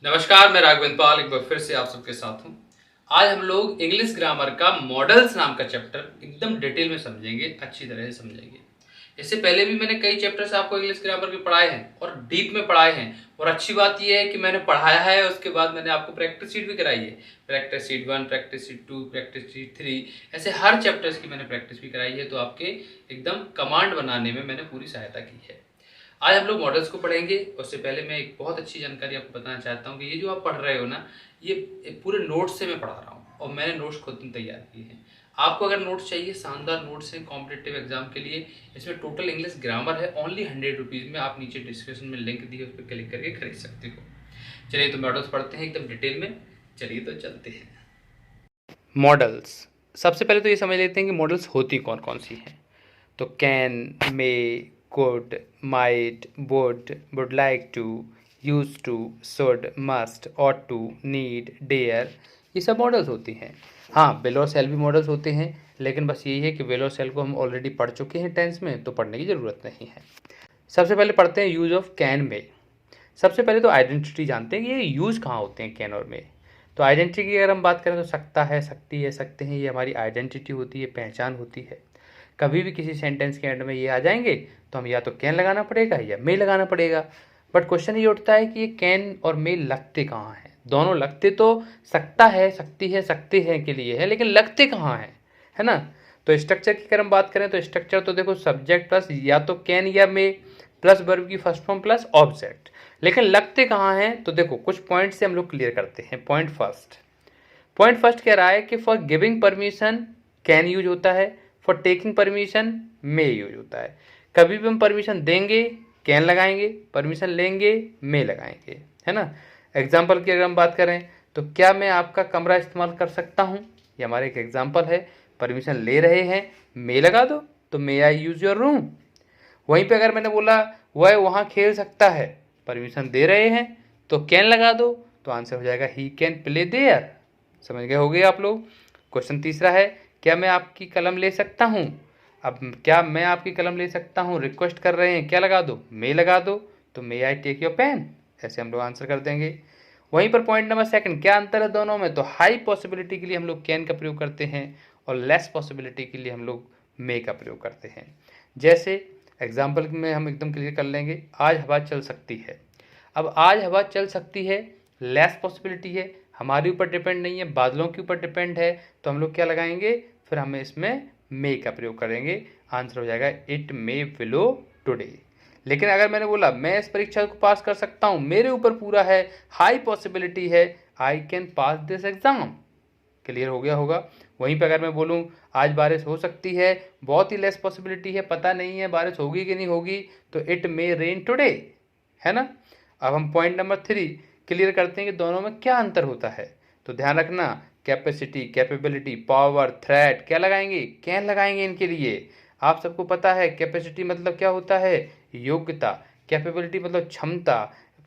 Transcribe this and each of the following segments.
नमस्कार, मैं राघवेंद्र पाल एक बार फिर से आप सबके साथ हूँ। आज हम लोग इंग्लिश ग्रामर का मॉडल्स नाम का चैप्टर एकदम डिटेल में समझेंगे, अच्छी तरह से समझेंगे। इससे पहले भी मैंने कई चैप्टर्स आपको इंग्लिश ग्रामर के पढ़ाए हैं और डीप में पढ़ाए हैं। और अच्छी बात यह है कि मैंने पढ़ाया है, उसके बाद मैंने आपको प्रैक्टिस शीट भी कराई है। Practice sheet 1, practice sheet 2, practice sheet 3, ऐसे हर चैप्टर्स की मैंने प्रैक्टिस भी कराई है, तो आपके एकदम कमांड बनाने में मैंने पूरी सहायता की है। आज हम लोग मॉडल्स को पढ़ेंगे। उससे पहले मैं एक बहुत अच्छी जानकारी आपको बताना चाहता हूँ कि ये जो आप पढ़ रहे हो ना, ये पूरे नोट्स से मैं पढ़ा रहा हूँ और मैंने नोट्स खुद तैयार किए हैं। आपको अगर नोट्स चाहिए, शानदार नोट्स हैं कॉम्पिटिटिव एग्जाम के लिए। इसमें टोटल इंग्लिश ग्रामर है, ओनली 100 रुपीज़ में। आप नीचे डिस्क्रिप्शन में लिंक दी है, उस पर क्लिक करके खरीद सकते हो। चलिए तो मॉडल्स पढ़ते हैं एकदम डिटेल में। चलिए तो चलते हैं। मॉडल्स, सबसे पहले तो ये समझ लेते हैं कि मॉडल्स होती कौन कौन सी हैं। तो can, may, could, might, would like to, used to, should, must, ought to, need, dare, ये सब मॉडल्स होती हैं। हाँ, will और shall भी मॉडल्स होते हैं, लेकिन बस यही है कि will और shall को हम ऑलरेडी पढ़ चुके हैं टेंस में, तो पढ़ने की ज़रूरत नहीं है। सबसे पहले पढ़ते हैं यूज ऑफ कैन में। सबसे पहले तो आइडेंटिटी जानते हैं कि ये यूज कहाँ होते हैं कैन और में। तो आइडेंटिटी की अगर हम बात करें तो सकता है, सकती है, सकते हैं, ये हमारी आइडेंटिटी होती है, पहचान होती है। कभी भी किसी सेंटेंस के एंड में ये आ जाएंगे तो हम या तो कैन लगाना पड़ेगा या मे लगाना पड़ेगा। बट क्वेश्चन ये उठता है कि ये कैन और मे लगते कहाँ हैं। दोनों लगते तो सकता है, सकती है, सकते हैं के लिए है, लेकिन लगते कहाँ हैं, है ना। तो स्ट्रक्चर की अगर हम बात करें तो स्ट्रक्चर तो देखो, सब्जेक्ट प्लस या तो कैन या मे प्लस वर्ब की फर्स्ट फॉर्म प्लस ऑब्जेक्ट। लेकिन लगते कहाँ हैं, तो देखो कुछ पॉइंट से हम लोग क्लियर करते हैं। पॉइंट फर्स्ट कह रहा है कि for giving permission can use होता है, for taking permission may use होता है। कभी भी हम परमिशन देंगे कैन लगाएंगे, परमिशन लेंगे मे लगाएंगे, है ना। एग्जाम्पल की अगर हम बात करें तो क्या मैं आपका कमरा इस्तेमाल कर सकता हूँ, ये हमारा एक एग्जाम्पल है। परमिशन ले रहे हैं, मे लगा दो तो may I use your room. वहीं पे अगर मैंने बोला वह वहाँ खेल सकता है, परमिशन दे रहे हैं तो कैन लगा दो, तो आंसर हो जाएगा ही कैन प्ले देयर। समझ गए होगे आप लोग। क्वेश्चन तीसरा है, क्या मैं आपकी कलम ले सकता हूँ। अब क्या मैं आपकी कलम ले सकता हूँ, रिक्वेस्ट कर रहे हैं, क्या लगा दो, मे लगा दो, तो may I take your pen. ऐसे हम लोग आंसर कर देंगे। वहीं पर पॉइंट नंबर सेकंड, क्या अंतर है दोनों में, तो हाई पॉसिबिलिटी के लिए हम लोग कैन का प्रयोग करते हैं और लेस पॉसिबिलिटी के लिए हम लोग मे का प्रयोग करते हैं। जैसे एग्जाम्पल में हम एकदम क्लियर कर लेंगे, आज हवा चल सकती है। अब आज हवा चल सकती है, लेस पॉसिबिलिटी है, हमारे ऊपर डिपेंड नहीं है, बादलों के ऊपर डिपेंड है, तो हम लोग क्या लगाएंगे, फिर हमें इसमें मे का प्रयोग करेंगे। आंसर हो जाएगा इट मे विलो टुडे। लेकिन अगर मैंने बोला मैं इस परीक्षा को पास कर सकता हूँ, मेरे ऊपर पूरा है, हाई पॉसिबिलिटी है, I can pass this exam. Clear हो गया होगा। वहीं पर अगर मैं बोलूँ आज बारिश हो सकती है, बहुत ही लेस पॉसिबिलिटी है, पता नहीं है बारिश होगी कि नहीं होगी, तो इट मे रेन टुडे, है ना। अब हम पॉइंट नंबर 3 क्लियर करते हैं कि दोनों में क्या अंतर होता है। तो ध्यान रखना, कैपेसिटी, कैपेबिलिटी, पावर, थ्रेट, क्या लगाएंगे, कैन लगाएंगे इनके लिए। आप सबको पता है कैपेसिटी मतलब क्या होता है, योग्यता, कैपेबिलिटी मतलब क्षमता,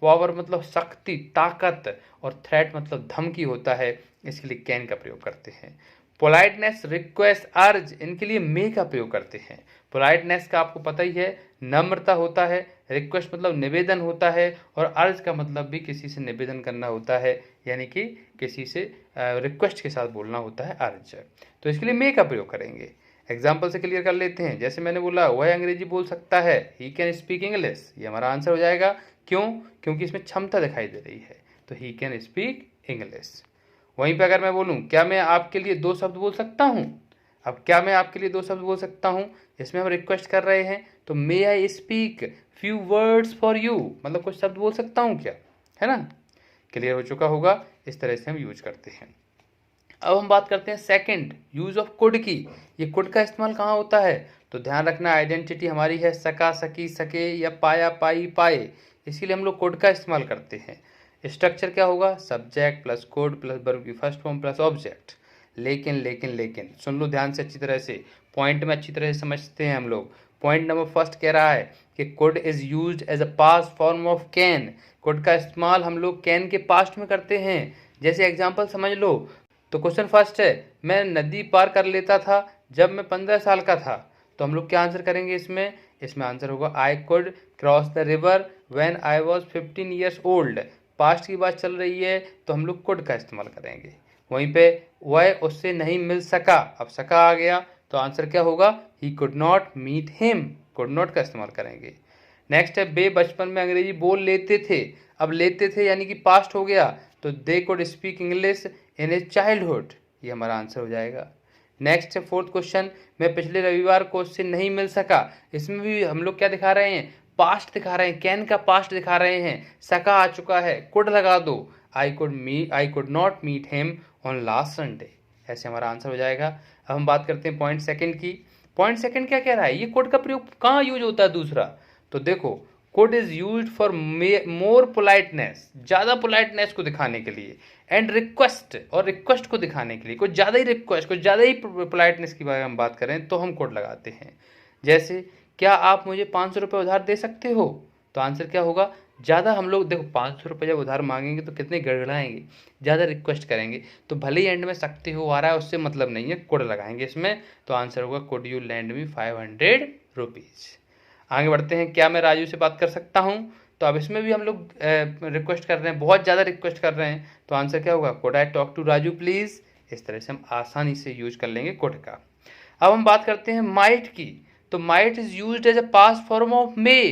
पावर मतलब शक्ति, ताकत, और थ्रेट मतलब धमकी होता है। इसके लिए कैन का प्रयोग करते हैं। पोलाइटनेस, रिक्वेस्ट, अर्ज, इनके लिए मे का प्रयोग करते हैं। पोलाइटनेस का आपको पता ही है, नम्रता होता है, रिक्वेस्ट मतलब निवेदन होता है, और अर्ज का मतलब भी किसी से निवेदन करना होता है, यानी कि किसी से रिक्वेस्ट के साथ बोलना होता है अर्ज। तो इसके लिए मे का प्रयोग करेंगे। एग्जाम्पल से क्लियर कर लेते हैं। जैसे मैंने बोला वह अंग्रेजी बोल सकता है, ही कैन स्पीक इंग्लिश, ये हमारा आंसर हो जाएगा। क्यों, क्योंकि इसमें क्षमता दिखाई दे रही है, तो ही कैन स्पीक इंग्लिश। वहीं पे अगर मैं बोलूँ क्या मैं आपके लिए 2 शब्द बोल सकता हूँ, अब क्या मैं आपके लिए 2 शब्द बोल सकता हूँ, इसमें हम रिक्वेस्ट कर रहे हैं, तो may I speak few words for you, मतलब कुछ शब्द बोल सकता हूँ क्या, है ना। क्लियर हो चुका होगा। इस तरह से हम यूज करते हैं। अब हम बात करते हैं सेकंड, यूज ऑफ कुड की। ये कुड का इस्तेमाल कहाँ होता है, तो ध्यान रखना आइडेंटिटी हमारी है सका, सकी, सके, या पाया, पाई, पाए, इसीलिए हम लोग कुड का इस्तेमाल करते हैं। स्ट्रक्चर क्या होगा, subject plus code plus verb की फर्स्ट फॉर्म प्लस ऑब्जेक्ट। लेकिन लेकिन लेकिन सुन लो ध्यान से अच्छी तरह से, पॉइंट में अच्छी तरह से समझते हैं हम लोग। पॉइंट नंबर फर्स्ट कह रहा है कि could is used as a past form of can. Could का इस्तेमाल हम लोग कैन के पास्ट में करते हैं। जैसे एग्जाम्पल समझ लो, तो क्वेश्चन फर्स्ट है, मैं नदी पार कर लेता था जब मैं 15 साल का था, तो हम लोग क्या आंसर करेंगे इसमें, इसमें आंसर होगा I could cross the river when I was 15 years old. Past की बात चल रही है तो हम लोग कुड का इस्तेमाल करेंगे। वहीं पे वह उससे नहीं मिल सका, अब सका आ गया तो आंसर क्या होगा, he could not meet him, could not का इस्तेमाल करेंगे। नेक्स्ट है बे बचपन में अंग्रेजी बोल लेते थे, अब लेते थे यानी कि पास्ट हो गया तो they could speak English in A childhood, ये हमारा आंसर हो जाएगा। नेक्स्ट है फोर्थ क्वेश्चन, मैं पिछले रविवार को उससे नहीं मिल सका, इसमें भी हम लोग क्या दिखा रहे हैं, पास्ट दिखा रहे हैं, कैन का पास्ट दिखा रहे हैं, सका आ चुका है, कुड लगा दो, I could not meet him on last Sunday, ऐसे हमारा आंसर हो जाएगा। अब हम बात करते हैं पॉइंट सेकंड की। पॉइंट सेकंड क्या कह रहा है, ये कुड का प्रयोग कहाँ यूज होता है दूसरा, तो देखो could is used for more politeness, ज़्यादा पोलाइटनेस को दिखाने के लिए, एंड रिक्वेस्ट, और रिक्वेस्ट को दिखाने के लिए, कुछ ज़्यादा ही रिक्वेस्ट, कुछ ज़्यादा ही पोलाइटनेस की बारे में हम बात करें तो हम कोड लगाते हैं। जैसे क्या आप मुझे 500 रुपये उधार दे सकते हो, तो आंसर क्या होगा, ज़्यादा हम लोग देखो 500 रुपये जब उधार मांगेंगे तो कितने गड़गड़ाएंगे, ज़्यादा रिक्वेस्ट करेंगे, तो भले ही एंड में सकते हो आ रहा है उससे मतलब नहीं है, कोड लगाएंगे इसमें, तो आंसर होगा could you land me 500 rupees. आगे बढ़ते हैं, क्या मैं राजू से बात कर सकता हूँ, तो अब इसमें भी हम लोग रिक्वेस्ट कर रहे हैं, बहुत ज़्यादा रिक्वेस्ट कर रहे हैं, तो आंसर क्या होगा, could I talk to Raju please, इस तरह से हम आसानी से यूज कर लेंगे कुड का। अब हम बात करते हैं माइट की, तो might is used as a past form of may,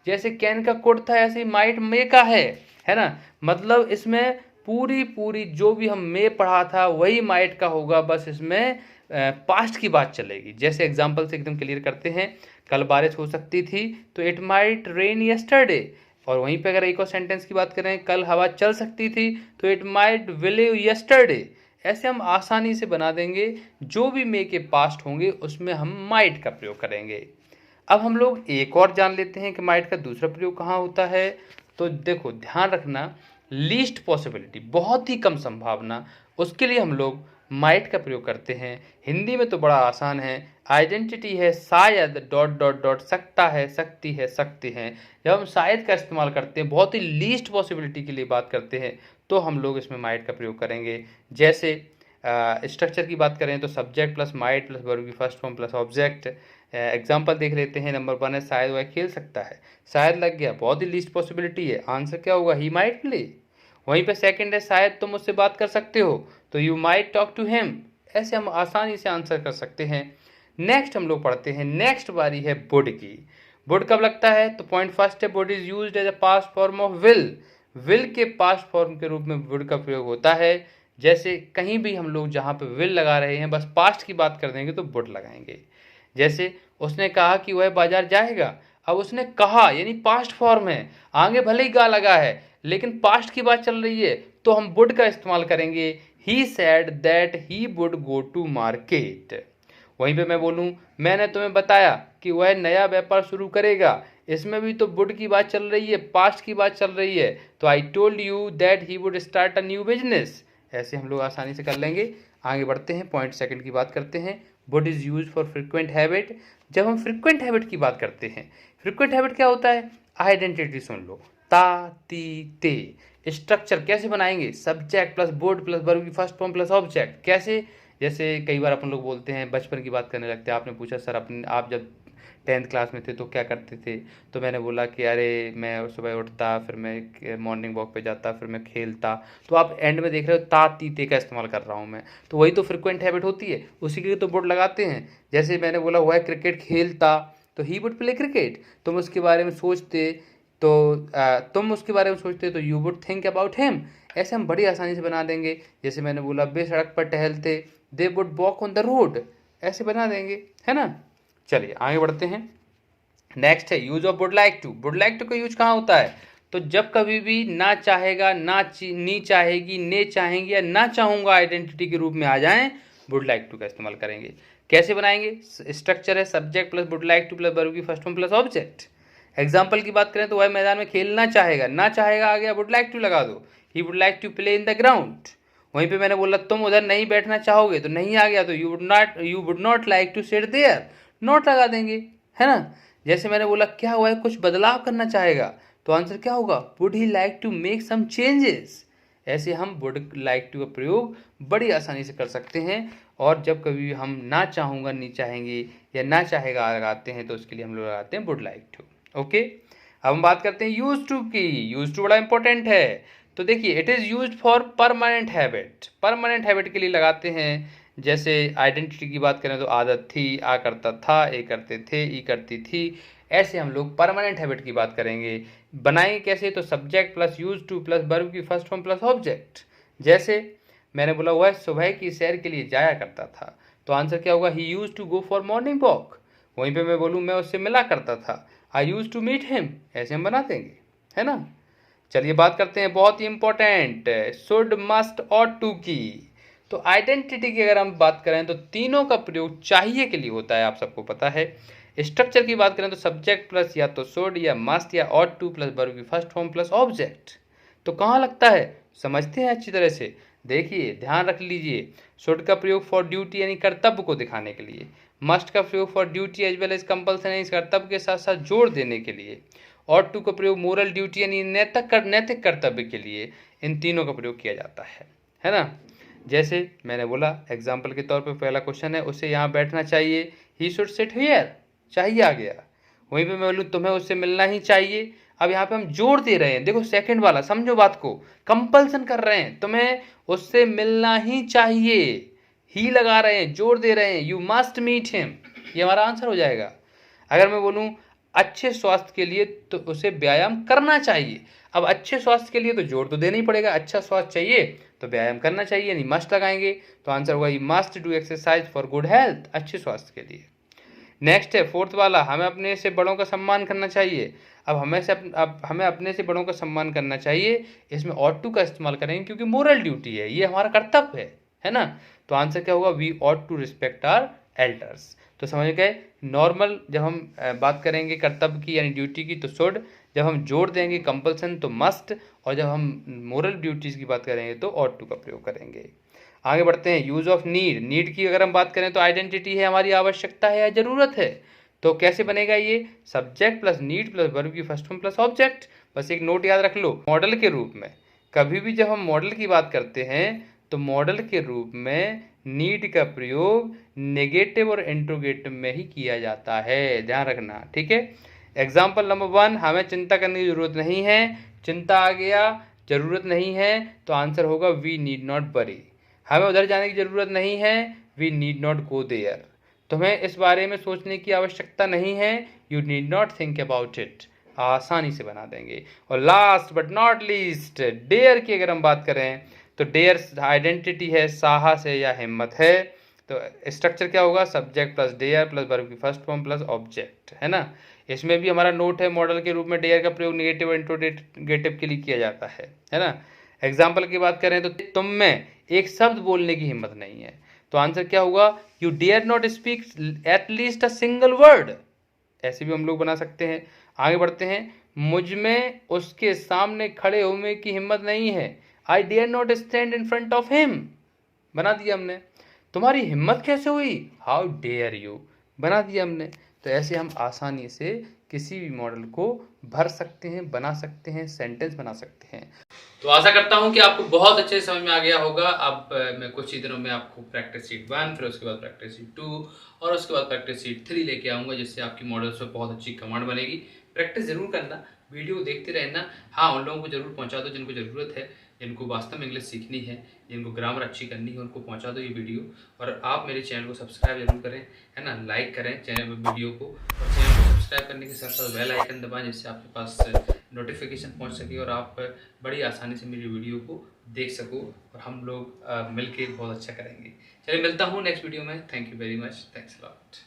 जैसे कैन का कुड था ऐसे ही माइट मे का है ना, मतलब इसमें पूरी जो भी हम मे पढ़ा था वही माइट का होगा, बस इसमें पास्ट की बात चलेगी। जैसे एग्जांपल से एकदम क्लियर करते हैं, कल बारिश हो सकती थी तो इट माइट रेन यस्टरडे, और वहीं पे अगर एक और सेंटेंस की बात करें, कल हवा चल सकती थी तो इट माइट विलेव यस्टरडे, ऐसे हम आसानी से बना देंगे, जो भी मे के पास्ट होंगे उसमें हम माइट का प्रयोग करेंगे। अब हम लोग एक और जान लेते हैं कि माइट का दूसरा प्रयोग कहाँ होता है, तो देखो ध्यान रखना, लीस्ट पॉसिबिलिटी, बहुत ही कम संभावना, उसके लिए हम लोग माइट का प्रयोग करते हैं। हिंदी में तो बड़ा आसान है, आइडेंटिटी है शायद डॉट डॉट डॉट, सकता है सकती है सकते हैं, जब हम शायद का इस्तेमाल करते हैं, बहुत ही लीस्ट पॉसिबिलिटी के लिए बात करते हैं, तो हम लोग इसमें माइट का प्रयोग करेंगे। जैसे स्ट्रक्चर की बात करें तो subject plus might plus verb की first form plus object. Example देख लेते हैं, नंबर 1 है शायद वह खेल सकता है, शायद लग गया, बहुत ही लीस्ट पॉसिबिलिटी है, आंसर क्या होगा, ही माइट प्ले। वहीं पे सेकंड है शायद तुम मुझसे बात कर सकते हो, तो you might talk to him, ऐसे हम आसानी से आंसर कर सकते हैं। नेक्स्ट हम लोग पढ़ते हैं, नेक्स्ट बारी है वुड की। वुड कब लगता है, तो पॉइंट फर्स्ट है would is used as a past form of will, will के पास्ट फॉर्म के रूप में वुड का प्रयोग होता है। जैसे कहीं भी हम लोग जहाँ पे विल लगा रहे हैं बस पास्ट की बात कर देंगे तो वुड लगाएंगे। जैसे उसने कहा कि वह बाजार जाएगा, अब उसने कहा यानी पास्ट फॉर्म है, आगे भले ही गा लगा है लेकिन पास्ट की बात चल रही है तो हम वुड का इस्तेमाल करेंगे, he said that he would go to market. वहीं पे मैं बोलूँ मैंने तुम्हें बताया कि वह नया व्यापार शुरू करेगा, इसमें भी तो वुड की बात चल रही है, पास्ट की बात चल रही है, तो I told you that he would start a new business, ऐसे हम लोग आसानी से कर लेंगे। आगे बढ़ते हैं, पॉइंट सेकंड की बात करते हैं, would is use for frequent habit. जब हम फ्रिक्वेंट हैबिट की बात करते हैं, फ्रिक्वेंट हैबिट क्या होता है, आइडेंटिटी सुन लो, ता ती ते। स्ट्रक्चर कैसे बनाएंगे, subject plus verb plus verb की फर्स्ट फॉर्म प्लस ऑब्जेक्ट, कैसे, जैसे कई बार अपन लोग बोलते हैं, बचपन की बात करने लगते हैं, आपने पूछा सर अपने आप जब 10th क्लास में थे तो क्या करते थे, तो मैंने बोला कि अरे मैं सुबह उठता, फिर मैं मॉर्निंग वॉक पे जाता, फिर मैं खेलता, तो आप एंड में देख रहे हो ता ती ते का इस्तेमाल कर रहा हूँ मैं, तो वही तो फ्रिक्वेंट हैबिट होती है, उसी के लिए तो बोर्ड लगाते हैं। जैसे मैंने बोला वह क्रिकेट खेलता तो ही वुड प्ले क्रिकेट, तुम उसके बारे में सोचते तो you would think about him, ऐसे हम बड़ी आसानी से बना देंगे। जैसे मैंने बोला वे सड़क पर टहलते, they would walk on the road, ऐसे बना देंगे, है ना। चलिए आगे बढ़ते हैं, नेक्स्ट है use of would like to. Would like to का यूज कहाँ होता है, तो जब कभी भी ना चाहेगा, नी चाहेगी, ने चाहेंगे या ना चाहूँगा आइडेंटिटी के रूप में आ जाएं, वुड लाइक टू का इस्तेमाल करेंगे। कैसे बनाएंगे, स्ट्रक्चर है subject plus would like to plus verb की first form plus object. Example की बात करें तो वह मैदान में खेलना चाहेगा, ना चाहेगा आ गया, वुड लाइक टू लगा दो, he would like to play in the ground. वहीं पे मैंने बोला तुम उधर नहीं बैठना चाहोगे, तो नहीं आ गया, तो you would not like to sit there, not लगा देंगे, है ना। जैसे मैंने बोला क्या हुआ है, कुछ बदलाव करना चाहेगा, तो आंसर क्या होगा, would he like to make some changes. ऐसे हम वुड लाइक टू का प्रयोग बड़ी आसानी से कर सकते हैं, और जब कभी हम ना चाहूँगा, नहीं चाहेंगे या ना चाहेगा लगाते हैं तो उसके लिए हम लोग लगाते हैं वुड लाइक टू। ओके, अब हम बात करते हैं यूज टू की। यूज टू बड़ा इंपॉर्टेंट है, तो देखिए it is used for permanent habit, permanent habit के लिए लगाते हैं। जैसे आइडेंटिटी की बात करें तो आदत थी, आ करता था, ए करते थे, ई करती थी। ऐसे हम लोग परमानेंट हैबिट की बात करेंगे। बनाएंगे कैसे, तो subject plus use to plus verb की फर्स्ट फॉर्म प्लस ऑब्जेक्ट। जैसे मैंने बोला हुआ है सुबह की सैर के लिए जाया करता था, तो आंसर क्या होगा, he use to go for morning walk. वहीं पे मैं बोलूँ मैं उससे मिला करता था, I use to meet him, ऐसे हम बना देंगे, है ना। चलिए बात करते हैं बहुत ही important should must ought to की। तो आइडेंटिटी की अगर हम बात करें तो तीनों का प्रयोग चाहिए के लिए होता है, आप सबको पता है। स्ट्रक्चर की बात करें तो सब्जेक्ट प्लस या तो शुड या मस्ट या ऑट टू प्लस वर्ब की फर्स्ट फॉर्म प्लस ऑब्जेक्ट। तो कहाँ लगता है, समझते हैं अच्छी तरह से। देखिए ध्यान रख लीजिए, शुड का प्रयोग फॉर ड्यूटी यानी कर्तव्य को दिखाने के लिए, मस्ट का प्रयोग for duty as well as compulsion यानी कर्तव्य के साथ साथ जोड़ देने के लिए, और टू का प्रयोग मोरल ड्यूटी यानी नैतिक कर्तव्य के लिए। इन तीनों का प्रयोग किया जाता है ना। जैसे मैंने बोला एग्जाम्पल के तौर पे पहला क्वेश्चन है, उसे यहाँ बैठना चाहिए, ही शुड सिट हियर, चाहिए आ गया। वहीं पे मैं बोलूँ तुम्हें उससे मिलना ही चाहिए, अब यहाँ पे हम जोड़ दे रहे हैं, देखो सेकंड वाला समझो बात को, कंपल्सन कर रहे हैं, तुम्हें उससे मिलना ही चाहिए, ही लगा रहे हैं, जोड़ दे रहे हैं, यू मस्ट मीट हिम, ये हमारा आंसर हो जाएगा। अगर मैं बोलूँ अच्छे स्वास्थ्य के लिए तो उसे व्यायाम करना चाहिए, अब अच्छे स्वास्थ्य के लिए तो जोर तो देना ही पड़ेगा, अच्छा स्वास्थ्य चाहिए तो व्यायाम करना चाहिए, यानी मस्ट लगाएंगे, तो आंसर होगा must do exercise for good health, अच्छे स्वास्थ्य के लिए। नेक्स्ट है फोर्थ वाला, हमें अपने से बड़ों का सम्मान करना चाहिए। अब हमें अपने से बड़ों का सम्मान करना चाहिए, इसमें ऑट टू का इस्तेमाल करेंगे क्योंकि मोरल ड्यूटी है, ये हमारा कर्तव्य है ना। तो आंसर क्या होगा, we ought to respect our elders. तो समझ गए, नॉर्मल जब हम बात करेंगे कर्तव्य की यानी ड्यूटी की तो शुड, जब हम जोड़ देंगे कंपल्सन तो मस्ट, और जब हम मोरल ड्यूटीज़ की बात करेंगे तो ऑट टू का प्रयोग करेंगे। आगे बढ़ते हैं, यूज ऑफ नीड। नीड की अगर हम बात करें तो आइडेंटिटी है, हमारी आवश्यकता है या ज़रूरत है। तो कैसे बनेगा ये, subject plus need plus verb की फर्स्ट फॉर्म प्लस ऑब्जेक्ट। बस एक नोट याद रख लो, मॉडल के रूप में कभी भी जब हम मॉडल की बात करते हैं तो मॉडल के रूप में नीड का प्रयोग नेगेटिव और इंट्रोगेटिव में ही किया जाता है, ध्यान रखना, ठीक है। एग्जाम्पल नंबर 1, हमें चिंता करने की जरूरत नहीं है, चिंता आ गया, जरूरत नहीं है, तो आंसर होगा वी नीड नॉट वरी। हमें उधर जाने की जरूरत नहीं है, we need not go there, तुम्हें इस बारे में सोचने की आवश्यकता नहीं है, you need not think about it, आसानी से बना देंगे। और last but not least, dare की अगर हम बात करें तो डेयर आइडेंटिटी है, साहस है या हिम्मत है। तो स्ट्रक्चर क्या होगा, subject plus dare plus verb की फर्स्ट फॉर्म प्लस ऑब्जेक्ट, है ना। इसमें भी हमारा नोट है, मॉडल के रूप में डेयर का प्रयोग नेगेटिव और इंट्रोगेटिव के लिए किया जाता है ना। एग्जाम्पल की बात करें तो तुम में एक शब्द बोलने की हिम्मत नहीं है, तो आंसर क्या होगा, you dare not speak at least a single word, ऐसे भी हम लोग बना सकते हैं। आगे बढ़ते हैं, मुझ में उसके सामने खड़े होने की हिम्मत नहीं है, I dare not stand in front of him, बना दिया हमने। तुम्हारी हिम्मत कैसे हुई, हाउ डेयर यू, बना दिया हमने। तो ऐसे हम आसानी से किसी भी मॉडल को भर सकते हैं, बना सकते हैं, सेंटेंस बना सकते हैं। तो आशा करता हूं कि आपको बहुत अच्छे से समझ में आ गया होगा। अब मैं कुछ ही दिनों में आपको प्रैक्टिस शीट 1, फिर उसके बाद प्रैक्टिस शीट 2 और उसके बाद प्रैक्टिस शीट 3 लेके आऊँगा, जिससे आपकी मॉडल्स पर बहुत अच्छी कमांड बनेगी। प्रैक्टिस ज़रूर करना, वीडियो देखते रहना, हाँ उन लोगों को ज़रूर पहुँचा दो जिनको ज़रूरत है, जिनको वास्तव में इंग्लिश सीखनी है, जिनको ग्रामर अच्छी करनी है, उनको पहुँचा दो ये वीडियो। और आप मेरे चैनल को सब्सक्राइब जरूर करें, है ना, लाइक करें चैनल वीडियो को, और चैनल को सब्सक्राइब करने के साथ साथ बेल आइकन दबाएं, जिससे आपके पास नोटिफिकेशन पहुंच सके और आप बड़ी आसानी से मेरी वीडियो को देख सको, और हम लोग मिलके बहुत अच्छा करेंगे। चलिए मिलता हूँ नेक्स्ट वीडियो में, thank you very much, thanks a lot.